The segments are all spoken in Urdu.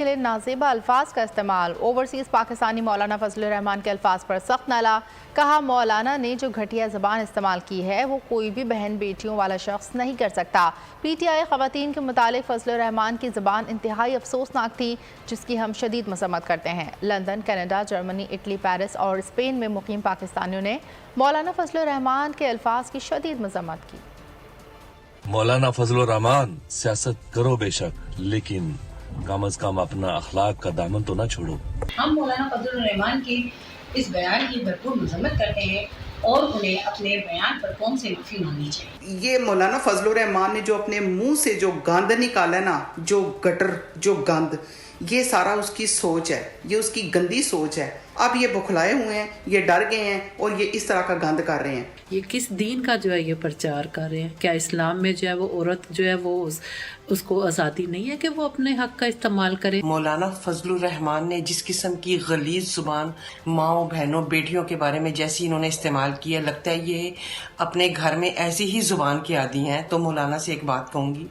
کے لیے نازیبا الفاظ کا استعمال، اوورسیز پاکستانی مولانا فضل الرحمان کے الفاظ پر سخت نالا، کہا مولانا نے جو گھٹیا زبان استعمال کی ہے وہ کوئی بھی بہن بیٹیوں والا شخص نہیں کر سکتا۔ پی ٹی آئی خواتین کے متعلق فضل الرحمان کی زبان انتہائی افسوسناک تھی، جس کی ہم شدید مذمت کرتے ہیں۔ London, Canada, Germany, Italy, Paris اور اسپین میں مقیم پاکستانیوں نے مولانا فضل الرحمان کے الفاظ کی شدید مذمت کی۔ مولانا فضل الرحمان، سیاست کرو بے شک، لیکن کم از کم اپنا اخلاق کا دامن تو نہ چھوڑو۔ ہم مولانا فضل الرحمان کی اس بیان کی بھرپور مذمت کرتے ہیں اور انہیں اپنے بیان پر قوم سے معافی مانگنی چاہیے۔ یہ مولانا فضل الرحمان نے جو اپنے منہ سے جو گند نکالا نا، جو گٹر، جو گند، یہ سارا اس کی سوچ ہے، یہ اس کی گندی سوچ ہے۔ اب یہ بکھلائے ہوئے ہیں، یہ ڈر گئے ہیں اور یہ اس طرح کا گند کر رہے ہیں۔ یہ کس دین کا جو ہے یہ پرچار کر رہے ہیں؟ کیا اسلام میں جو ہے وہ عورت جو ہے وہ اس کو آزادی نہیں ہے کہ وہ اپنے حق کا استعمال کرے؟ مولانا فضل الرحمان نے جس قسم کی غلیظ زبان ماؤں، بہنوں، بیٹیوں کے بارے میں جیسی انہوں نے استعمال کی ہے، لگتا ہے یہ اپنے گھر میں ایسی ہی زبان کے عادی ہیں۔ تو مولانا سے ایک بات کہوں گی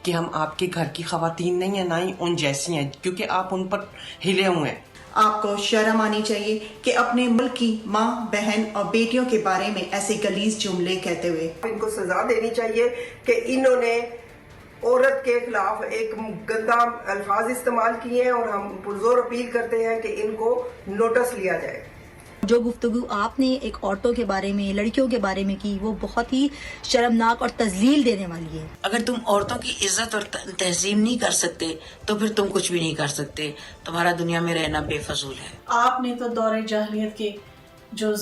کہ ہم آپ کے گھر کی خواتین نہیں ہیں، نہ ہی ان جیسی ہیں، کیونکہ آپ ان پر ہلے ہوئے ہیں۔ آپ کو شرم آنی چاہیے کہ اپنے ملک کی ماں، بہن اور بیٹیوں کے بارے میں ایسے غلیظ جملے کہتے ہوئے ان کو سزا دینی چاہیے کہ انہوں نے عورت کے خلاف ایک گندا الفاظ استعمال کیے ہیں، اور ہم پرزور اپیل کرتے ہیں کہ ان کو نوٹس لیا جائے۔ جو گفتگو آپ نے ایک عورتوں کے بارے میں، لڑکیوں کے بارے میں کی، وہ بہت ہی شرمناک اور تذلیل دینے والی ہے۔ اگر تم عورتوں کی عزت اور تہذیب نہیں کر سکتے تو پھر تم کچھ بھی نہیں کر سکتے، تمہارا دنیا میں رہنا بے فضول ہے۔ آپ نے تو دور جاہلیت کے جو